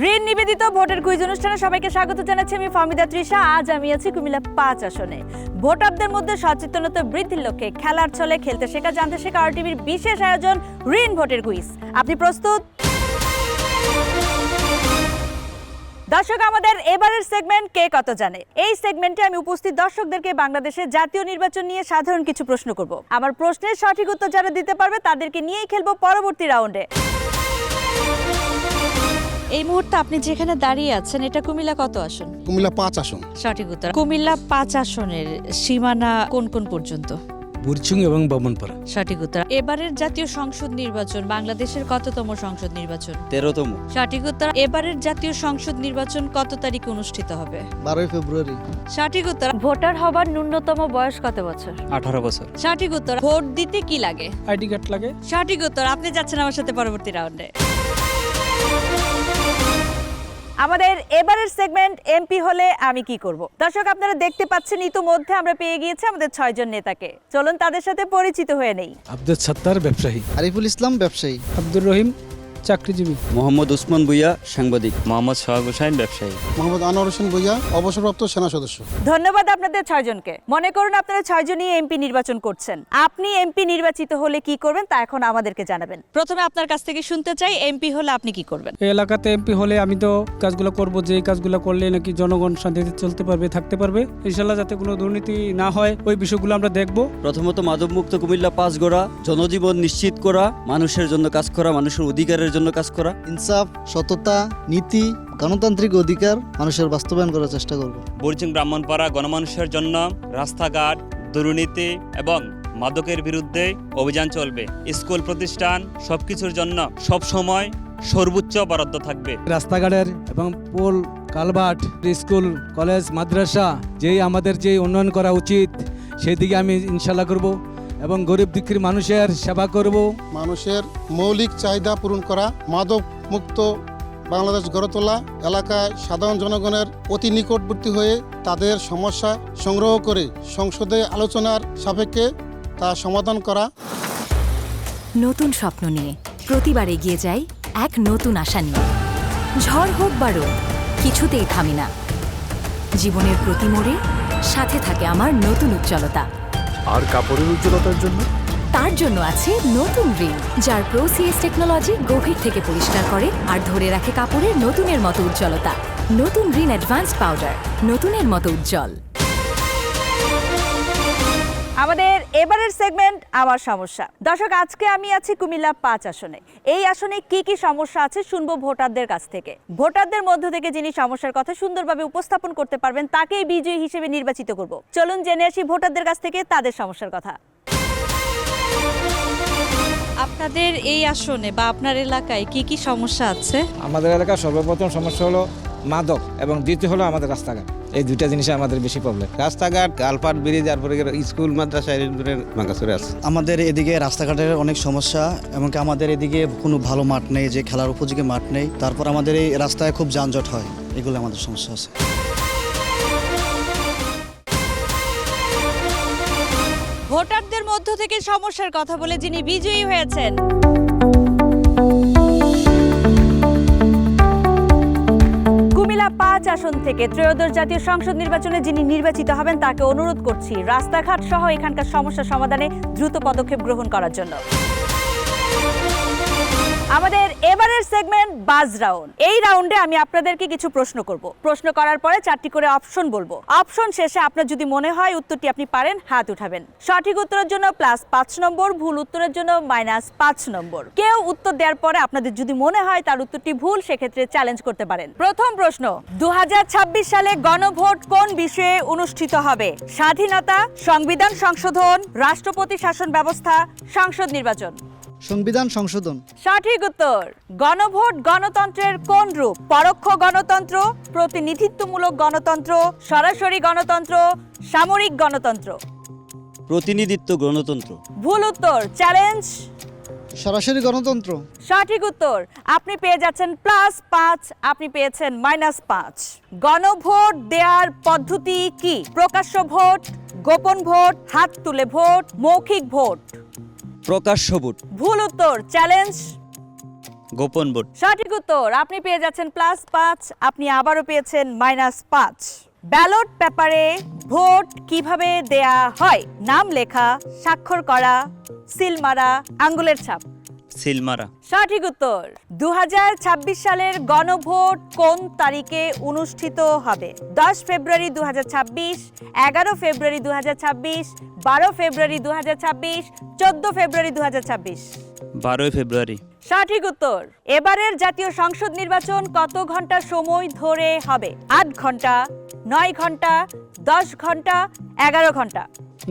ঋণ নিবেদিত ভোটের কুইজ অনুষ্ঠানে সবাইকে স্বাগত জানাচ্ছি আমি ফাহমিদা তৃষা। আজ আমি আছি কুমিল্লা ৫ আসনে। ভোটারদের মধ্যে সচেতনতা বৃদ্ধির লক্ষ্যে খেলার ছলে খেলতে শেখা জানতে শেখা RTVর বিশেষ আয়োজন ঋণ ভোটের কুইজ। আপনি প্রস্তুত? দর্শক, আমাদের এবারের সেগমেন্ট কে কত জানে। এই সেগমেন্টে আমি উপস্থিত দর্শকদেরকে বাংলাদেশের জাতীয় নির্বাচন নিয়ে সাধারণ কিছু প্রশ্ন করব। আমার প্রশ্নের সঠিক উত্তর যারা দিতে পারবে তাদেরকে নিয়েই খেলবো পরবর্তী রাউন্ডে। এই মুহূর্তে আপনি যেখানে দাঁড়িয়ে আছেন এটা কুমিল্লা কত আসন? কুমিল্লা ৫ আসন। সঠিক উত্তর। কুমিল্লা ৫ আসনের সীমানা কোন কোন পর্যন্ত? বুরচুং এবং বামনপাড়া। সঠিক উত্তর। এবারের জাতীয় সংসদ নির্বাচন বাংলাদেশের কততম সংসদ নির্বাচন? 13তম। সঠিক উত্তর। এবারের জাতীয় সংসদ নির্বাচন কত তারিখে অনুষ্ঠিত হবে? 12 ফেব্রুয়ারি। সঠিক উত্তর। ভোটার হবার ন্যূনতম বয়স কত বছর? 18 বছর। সঠিক উত্তর। ভোট দিতে কি লাগে? আইডি কার্ড লাগে। সঠিক উত্তর। আপনি যাচ্ছেন আমার সাথে পরবর্তী রাউন্ডে। আমাদের এবারের সেগমেন্ট এমপি হলে আমি কি করব। দর্শক, আপনারা দেখতে পাচ্ছেন ইতোমধ্যে আমরা পেয়ে গিয়েছি আমাদের 6 জন নেতাকে। চলুন তাদের সাথে পরিচিত হয়ে নেই। আব্দুল সত্তার ব্যবসায়ী, আরিফুল ইসলাম ব্যবসায়ী, আব্দুর রহিম চাকরিজীবী, মোহাম্মদ উসমান ভুইয়া সাংবাদিক, মোহাম্মদ সোহাগ হোসেন ব্যবসায়ী, মোহাম্মদ আনোয়ার হোসেন ভুইয়া অবসরপ্রাপ্ত সেনা সদস্য। ধন্যবাদ আপনাদের 6 জনকে। মনে করুন আপনারা 6 জনই এমপি নির্বাচন করছেন। আপনি এমপি নির্বাচিত হলে কি করবেন তা এখন আমাদেরকে জানাবেন। প্রথমে আপনার কাছ থেকে শুনতে চাই, এমপি হলে আপনি কি করবেন? এই এলাকাতে এমপি হলে আমি তো কাজগুলো করব, যে কাজগুলো করলে নাকি জনগণ শান্তিতে চলতে পারবে, থাকতে পারবে। ইনশাআল্লাহ যাতে কোনো দুর্নীতি না হয় ওই বিষয়গুলো আমরা দেখব। প্রথমত মাদকমুক্ত কুমিল্লা ৫ গড়া, জনজীবন নিশ্চিত করা, মানুষের জন্য কাজ করা, মানুষের অধিকারের জন্য কাজ করা, ইনসাফ, সততা, নীতি, গণতান্ত্রিক অধিকার মানুষের বাস্তবায়ন করার চেষ্টা করব। বুরচুং ব্রাহ্মণপাড়া গণমানুষের জন্য রাস্তাঘাট, দুর্নীতি এবং মাদকের বিরুদ্ধে অভিযান চলবে। স্কুল প্রতিষ্ঠান সবকিছুর জন্য সব সময় সর্বোচ্চ বরাদ্দ থাকবে। রাস্তাঘাটের এবং পোল কালভার্ট, স্কুল কলেজ মাদ্রাসা আমাদের যে উন্নয়ন করা উচিত সেদিকে আমি ইনশাআল্লাহ করব এবং গরিব দুঃখী মানুষের সেবা করব। মানুষের মৌলিক চাহিদা পূরণ করা, মাদক মুক্ত বাংলাদেশ গড়ে তোলা, এলাকায় সাধারণ জনগণের অতি নিকটবর্তী হয়ে তাদের সমস্যা সংগ্রহ করে সংসদে আলোচনার সাপেক্ষে তা সমাধান করা। নতুন স্বপ্ন নিয়ে প্রতিবার এগিয়ে যাই এক নতুন আশা নিয়ে। ঝড় হোক বা রোদ, কিছুতেই থামি না। জীবনের প্রতি মোড়ে সাথে থাকে আমার নতুন উজ্জ্বলতা। আর কাপড়ের উজ্জ্বলতার জন্য তার জন্য আছে নতুন রিন, যার প্রো-সিএস টেকনোলজি গভীর থেকে পরিষ্কার করে আর ধরে রাখে কাপড়ের নতুনের মতো উজ্জ্বলতা। নতুন রিন অ্যাডভান্সড পাউডার, নতুনের মতো উজ্জ্বল। আমাদের এবারের সেগমেন্ট আমার সমস্যা। দর্শক, আজকে আমি আছি কুমিল্লা ৫ আসনে। এই আসনে কি কি সমস্যা আছে শুনবো ভোটারদের কাছ থেকে। ভোটারদের মধ্য থেকে যিনি সমস্যার কথা সুন্দরভাবে উপস্থাপন করতে পারবেন তাকেই বিজয়ী হিসেবে নির্বাচিত করব। চলুন জেনে আসি ভোটারদের কাছ থেকে তাদের সমস্যার কথা। আপনাদের এই আসনে বা আপনার এলাকায় কি কি সমস্যা আছে? আমাদের এলাকার সর্বপ্রথম সমস্যা হলো মাদক এবং দ্বিতীয় হলো আমাদের রাস্তাঘাট। এই দুইটা জিনিসে আমাদের বেশি প্রবলেম। রাস্তাঘাট, কালপাট, ব্রিজ, তারপরে স্কুল মাদ্রাসা ভাঙাচুরে আছে। আমাদের এদিকে রাস্তাঘাটের অনেক সমস্যা, এমনকি আমাদের এদিকে কোনো ভালো মাঠ নেই, যে খেলার উপযোগী মাঠ নেই। তারপর আমাদের এই রাস্তায় খুব যানজট হয়, এগুলো আমাদের সমস্যা আছে। ভোটারদের মধ্য থেকে সমস্যার কথা বলে যিনি বিজয়ী হয়েছেন, কুমিল্লা ৫ আসন থেকে ত্রয়োদশ জাতীয় সংসদ নির্বাচনে যিনি নির্বাচিত হবেন তাকে অনুরোধ করছি রাস্তাঘাট সহ এখানকার সমস্যা সমাধানে দ্রুত পদক্ষেপ গ্রহণ করার জন্য। আমাদের এবারের সেগমেন্ট বাজ রাউন্ড। এই রাউন্ডে আমি আপনাদেরকে কিছু প্রশ্ন করব। প্রশ্ন করার পরে 4টি করে অপশন বলবো। অপশন শেষে আপনার যদি মনে হয় উত্তরটি আপনি পারেন, হাত উঠাবেন। সঠিক উত্তরের জন্য +5 নম্বর, ভুল উত্তরের জন্য -5 নম্বর। কেউ উত্তর দেওয়ার পরে আপনাদের যদি মনে হয় তার উত্তরটি ভুল, সেক্ষেত্রে চ্যালেঞ্জ করতে পারেন। প্রথম প্রশ্ন, 2026 সালে গণভোট কোন বিষয়ে অনুষ্ঠিত হবে? স্বাধীনতা, সংবিধান সংশোধন, রাষ্ট্রপতি শাসন ব্যবস্থা, সংসদ নির্বাচন। সংবিধান সংশোধন। সঠিক উত্তর। গণভোট গণতন্ত্রের কোন রূপ? পরোক্ষ গণতন্ত্র, প্রতিনিধিত্বমূলক গণতন্ত্র, সরাসরি গণতন্ত্র, সামরিক গণতন্ত্র। প্রতিনিধিত্ব গণতন্ত্র। ভুল উত্তর। চ্যালেঞ্জ। সরাসরি গণতন্ত্র। সঠিক উত্তর। আপনি পেয়ে যাচ্ছেন +5, আপনি পেয়েছেন -5। গণভোট দেওয়ার পদ্ধতি কি? প্রকাশ্য ভোট, গোপন ভোট, হাত তুলে ভোট, মৌখিক ভোট। প্রকাশ্য ভোট। ভুল উত্তর। চ্যালেঞ্জ। গোপন ভোট। সঠিক উত্তর। আপনি পেয়ে যাচ্ছেন +5, আপনি আবারও পেয়েছেন -5। ব্যালট পেপারে ভোট কিভাবে দেয়া হয়? নাম লেখা, স্বাক্ষর করা, সিল মারা, আঙ্গুলের ছাপ। সিলমারা। সঠিক উত্তর। 2026 সালের গণভোট কোন তারিখে অনুষ্ঠিত হবে? 10 ফেব্রুয়ারি 2026, 11 ফেব্রুয়ারি 2026, 12 ফেব্রুয়ারি 2026, 14 ফেব্রুয়ারি 2026। 12 ফেব্রুয়ারি। সঠিক উত্তর। এবারের জাতীয় সংসদ নির্বাচন কত ঘন্টা সময় ধরে হবে? 8 ঘন্টা, 9 ঘন্টা, 10 ঘন্টা, 11 ঘন্টা।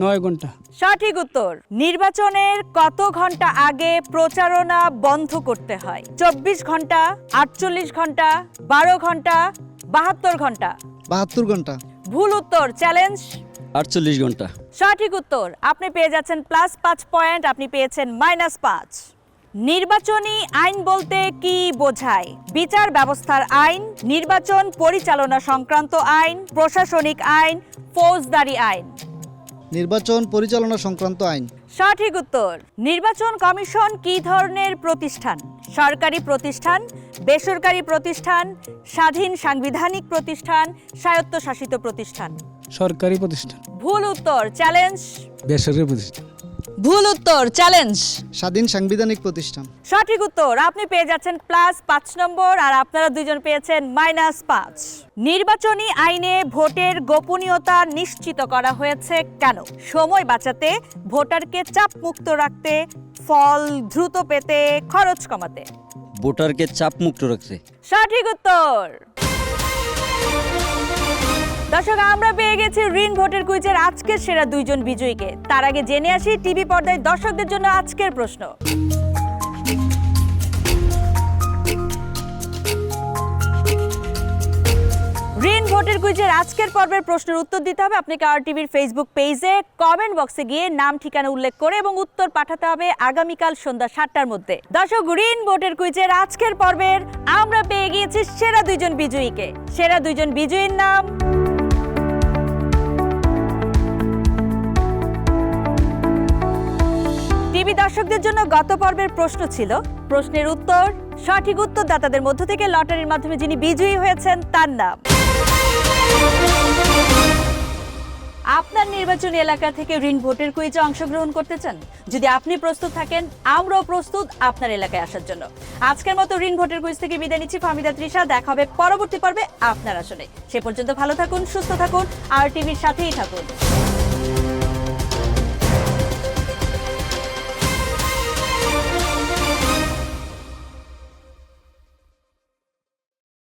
9 ঘন্টা। সঠিক উত্তর। নির্বাচনের কত ঘন্টা আগে প্রচারণা বন্ধ করতে হয়? 24 ঘন্টা, 48 ঘন্টা, 12 ঘন্টা, 72 ঘন্টা। 72 ঘন্টা। ভুল উত্তর। চ্যালেঞ্জ। 48 ঘন্টা। সঠিক উত্তর। আপনি পেয়ে যাচ্ছেন +5 পয়েন্ট, আপনি পেয়েছেন -5। নির্বাচনী আইন বলতে কি বোঝায়? বিচার ব্যবস্থার আইন, নির্বাচন পরিচালনা সংক্রান্ত আইন, প্রশাসনিক আইন, ফৌজদারি আইন। নির্বাচন পরিচালনা সংক্রান্ত আইন। সঠিক উত্তর। নির্বাচন কমিশন কি ধরনের প্রতিষ্ঠান? সরকারি প্রতিষ্ঠান, বেসরকারি প্রতিষ্ঠান, স্বাধীন সাংবিধানিক প্রতিষ্ঠান, স্বায়ত্তশাসিত প্রতিষ্ঠান। সরকারি প্রতিষ্ঠান। ভুল উত্তর। চ্যালেঞ্জ। বেসরকারি প্রতিষ্ঠান। ভুল উত্তর। চ্যালেঞ্জ। স্বাধীন সাংবিধানিক প্রতিষ্ঠান। সঠিক উত্তর। আপনি পেয়ে যাচ্ছেন +5 নম্বর, আর আপনারা দুজন পেয়েছেন -5। নির্বাচনী আইনে ভোটের গোপনীয়তা নিশ্চিত করা হয়েছে কেন? সময় বাঁচাতে, ভোটারকে চাপ মুক্ত রাখতে, ফল দ্রুত পেতে, খরচ কমাতে। ভোটারকে চাপ মুক্ত রাখতে। সঠিক উত্তর। দর্শক, আমরা পেয়ে গেছি রিন ভোটের কুইজের আজকের সেরা 2 জন বিজয়ীকে। তার আগে জেনে আসি টিভি পর্দায় দর্শকদের জন্য আজকের প্রশ্ন। রিন ভোটের কুইজের আজকের পর্বের প্রশ্নের উত্তর দিতে হবে আপনাকে আর টিভির ফেসবুক পেজে কমেন্ট বক্সে গিয়ে নাম ঠিকানা উল্লেখ করে এবং উত্তর পাঠাতে হবে আগামীকাল সন্ধ্যা 7টার মধ্যে। দর্শক, রিন ভোটের কুইজের আজকের পর্বের আমরা পেয়ে গিয়েছি সেরা 2 জন বিজয়ীকে। সেরা 2 জন বিজয়ীর নাম টিভি দর্শকদের জন্য গত পর্বের প্রশ্ন ছিল প্রশ্নের উত্তর। সঠিক উত্তরদাতাদের মধ্য থেকে লটারির মাধ্যমে যিনি বিজয়ী হয়েছেন তার নাম। আপনার নির্বাচনী এলাকা থেকে রিন ভোটের কুইজে অংশগ্রহণ করতে চান? যদি আপনি প্রস্তুত থাকেন, আমরাও প্রস্তুত আপনার এলাকায় আসার জন্য। আজকের মতো রিন ভোটের কুইজ থেকে বিদায় নিচ্ছি ফাহমিদা তৃষা। দেখা হবে পরবর্তী পর্বে আপনার আসনে। সে পর্যন্ত ভালো থাকুন, সুস্থ থাকুন, আর টিভির সাথেই থাকুন।